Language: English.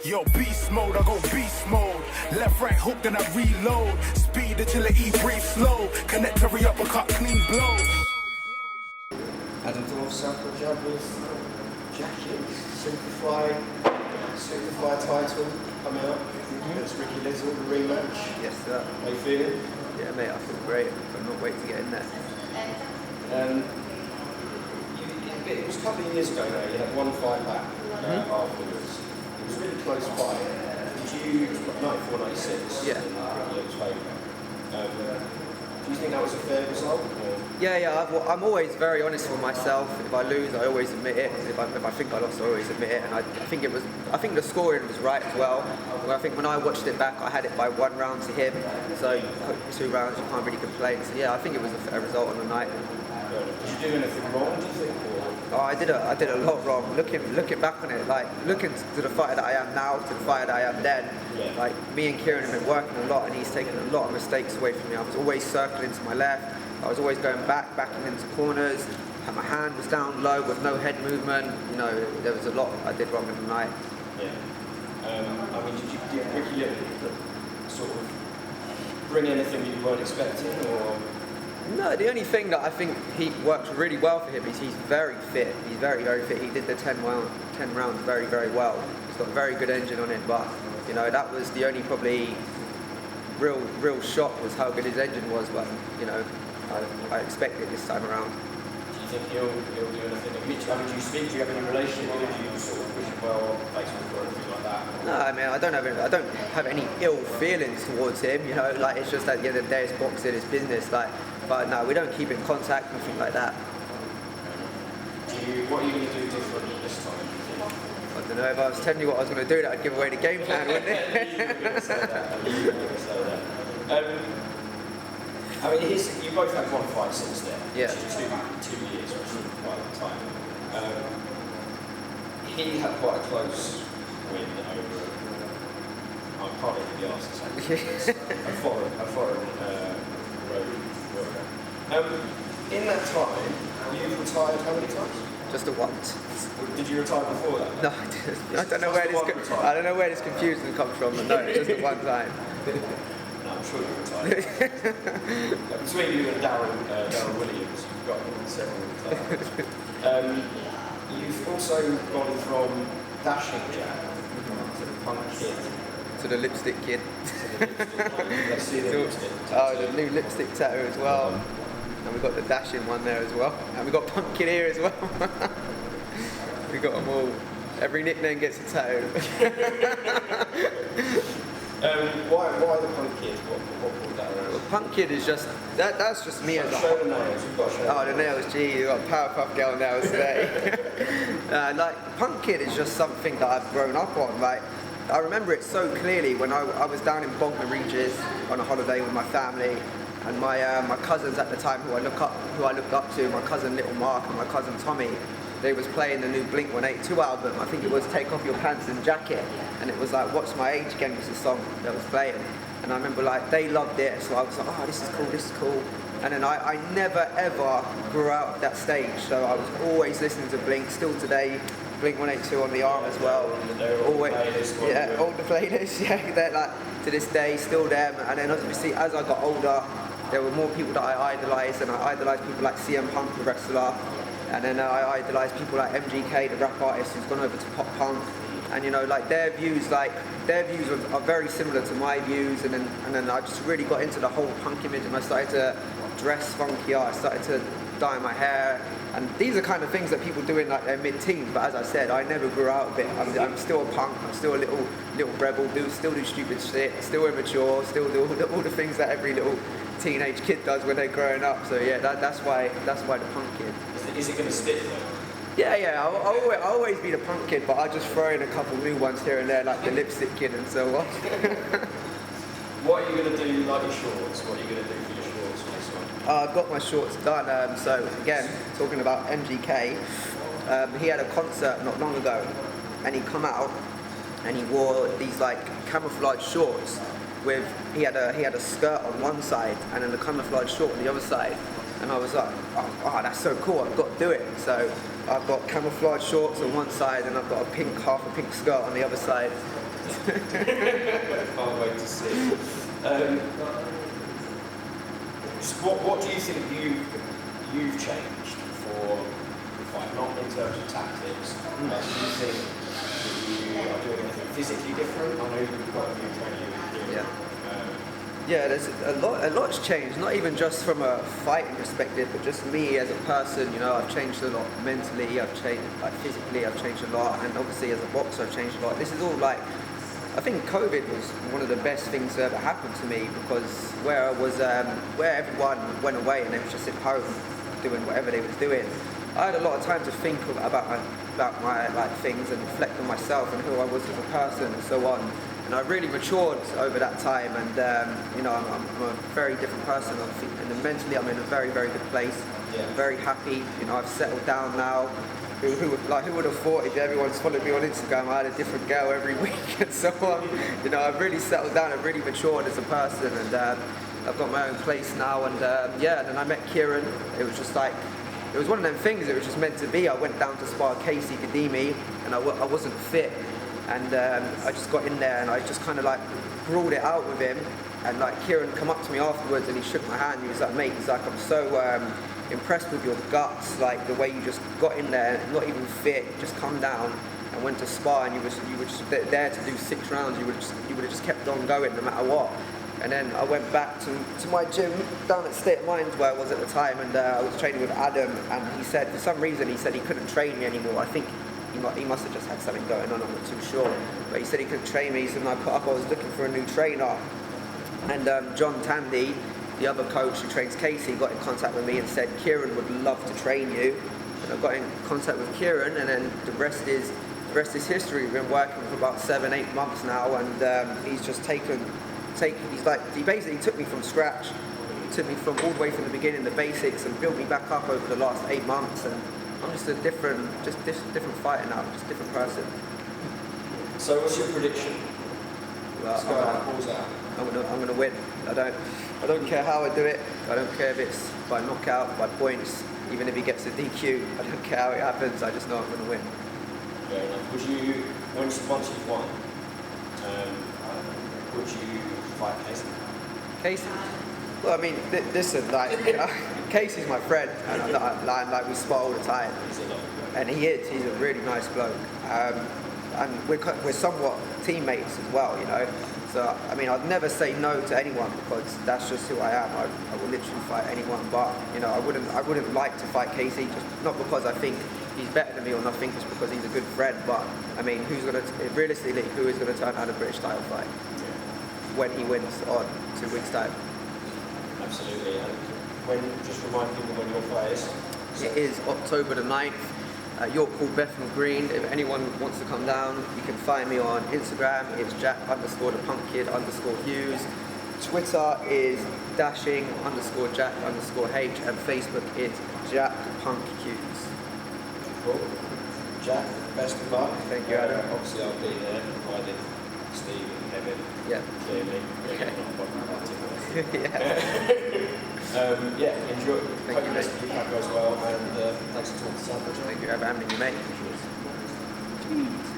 Yo, beast mode, I go beast mode. Left, right hook, then I reload. Speed, agility, breathe slow. Connect every uppercut, clean blows. Adam Thorn, Southpaw Jabbers, jackets, Superfly title coming up. It's Ricky Little, the rematch. Yes, sir. How you feeling? Yeah, mate, I feel great. I cannot wait to get in there. It was a couple of years ago now, you had one fight back afterwards. It was really close by. Did you, 94, 96? Yeah. Do you think that was a fair result? Yeah, I'm always very honest with myself. If I lose, I always admit it. If I think I lost, I always admit it. And I think the scoring was right as well. I think when I watched it back, I had it by 1 round to him. So 2 rounds, you can't really complain. So yeah, I think it was a fair result on the night. Did you do anything wrong, do you think? Oh, I did a lot wrong. Looking back on it, like looking to the fighter that I am now, to the fighter that I am then. Like me and Kieran have been working a lot, and he's taken a lot of mistakes away from me. I was always circling to my left. I was always going backing into corners. My hand was down low with no head movement. You know, there was a lot I did wrong in the night. Yeah. I mean, did Ricky Little sort of bring anything you weren't expecting, or? No, the only thing that I think he works really well for him is he's very fit. He's very, very fit. He did the 10 rounds very, very well. He's got a very good engine on it, but you know, that was the only probably real shock was how good his engine was. But you know, I expect it this time around. Do you think he'll do anything? I mean, do you speak? Do you have any relationship with him? Do you sort of wish him well on Facebook or anything like that? No, I mean, I don't have any ill feelings towards him. You know, like it's just at the end of the day, it's boxing, it's business. Like, but no, we don't keep in contact, nothing like that. What are you going to do different this time? I don't know. If I was telling you what I was going to do, that I'd give away the game plan, wouldn't it? You were going to say that. I mean, you both had one fight since then, yeah. Which is 2 years, which is quite a long time. He had quite a close win over, I'm probably going to be asked to say, a foreign road worker. In that time, you've retired how many times? Just the once. Did you retire before that? No, I didn't. I don't know where this confusion comes from, but no, just the one time. No, I'm sure you're retired. Between you and Darryl Williams, you've got several retirements. You've also gone from dashing jab to the punk kid. To the lipstick kid. Let's see the lipstick tattoo. Oh, the new lipstick tattoo as well. And we've got the dashing one there as well. And we've got punk kid here as well. We got them all. Every nickname gets a tattoo. Why the punk kid? What brought that around? Well, punk kid is just that's just me as a show the nails. You've got to show the nails. Gee, you've got Powerpuff Girl nails today. Like punk kid is just something that I've grown up on. Like I remember it so clearly when I was down in Bognor Regis on a holiday with my family, and my cousins at the time who I looked up to, my cousin Little Mark and my cousin Tommy. They was playing the new Blink 182 album. I think it was Take Off Your Pants and Jacket, and it was like What's My Age Again was the song that was playing. And I remember like they loved it, so I was like, oh, this is cool. And then I never ever grew out of that stage, so I was always listening to Blink. Still today, Blink 182 on the arm as well. Always, yeah, all the playlists. Yeah, they're like to this day still them. And then obviously as I got older, there were more people that I idolised, and I idolised people like CM Punk, the wrestler. And then I idolise people like MGK, the rap artist, who's gone over to pop punk. And you know, like their views are very similar to my views. And then I just really got into the whole punk image, and I started to dress funkier. I started to dye my hair. And these are kind of things that people do in like their mid-teens. But as I said, I never grew out of it. I'm still a punk. I'm still a little rebel. Still do stupid shit. Still immature. Still do all the things that every little teenage kid does when they're growing up. So yeah, that's why the punk kid. Is it going to stick though? Yeah, I'll always be the punk kid, but I just throw in a couple new ones here and there, like the lipstick kid and so on. What are you going to do like your shorts? What are you going to do for your shorts for this one? I've got my shorts done. So again, talking about MGK, he had a concert not long ago, and he come out and he wore these like camouflage shorts with he had a skirt on one side and then the camouflage short on the other side. And I was like, oh, that's so cool, I've got to do it. So I've got camouflage shorts on one side and I've got half a pink skirt on the other side. Can't wait to see. Just what do you think you've changed for the fight? Not in terms of tactics, but do you think that you are doing anything physically different? I know you've got a new training you're doing. Yeah. Yeah, there's a lot's changed, not even just from a fighting perspective, but just me as a person. You know, I've changed a lot mentally, I've changed like physically, I've changed a lot, and obviously as a boxer I've changed a lot. This is all like, I think COVID was one of the best things that ever happened to me, because where I was, where everyone went away and they was just at home doing whatever they was doing, I had a lot of time to think about my like things and reflect on myself and who I was as a person and so on. And I really matured over that time, and you know, I'm a very different person. And mentally, I'm in a very, very good place. Yeah. I'm very happy. You know, I've settled down now. Who would have thought, if everyone's followed me on Instagram, I had a different girl every week and so on. You know, I've really settled down. I've really matured as a person, and I've got my own place now. And yeah, and then I met Kieran. It was just like, it was one of them things. It was just meant to be. I went down to spar Casey Kadimi, and I wasn't fit. And I just got in there and I just kind of like brawled it out with him. And like Kieran come up to me afterwards and he shook my hand. He was like, mate, he's like, I'm so impressed with your guts, like the way you just got in there, not even fit, just come down and went to spar, and you were just there to do 6 rounds. You would have just kept on going no matter what. And then I went back to my gym down at State of Mind where I was at the time, and I was training with Adam, and he said, for some reason, he said he couldn't train me anymore. I think he must have just had something going on, I'm not too sure. But he said he couldn't train me, so when I put up, I was looking for a new trainer. And John Tandy, the other coach who trains Casey, got in contact with me and said, Kieran would love to train you. And I got in contact with Kieran, and then the rest is history. We've been working for about 7-8 months now, and he's just he basically took me from scratch. He took me from all the way from the beginning, the basics, and built me back up over the last 8 months. And I'm just a different fighter now, just a different person. So what's your prediction? Well, Let's go out, balls out. I'm gonna win. I don't care how I do it. I don't care if it's by knockout, by points, even if he gets a DQ. I don't care how it happens. I just know I'm gonna win. Fair enough. Would you, once you've won, would you fight Casey? Casey? Well, I mean, listen, like, you know, Casey's my friend, and like we spar all the time. He's a lot. And he's a really nice bloke. And we're somewhat teammates as well, you know. So, I mean, I'd never say no to anyone, because that's just who I am. I will literally fight anyone, but, you know, I wouldn't like to fight Casey, just not because I think he's better than me or nothing, just because he's a good friend. But, I mean, realistically, who is going to turn out a British title fight when he wins on 2 weeks' time? Absolutely. And just remind people when your fight is. It is October the 9th. York called Bethnal Green. If anyone wants to come down, you can find me on Instagram. It's Jack_the_Punkid_Hughes. Twitter is _Jack_H, and Facebook is Jack Punk Hughes. Cool. Jack, best of luck. Thank you, Adam. Obviously, I'll be there, provided Steve and Kevin clearly. Yeah. Yeah, enjoy. Thank you, mate. Hope your fight goes well, and thanks for talking to Southpaw. Thank you for having me, mate. Cheers.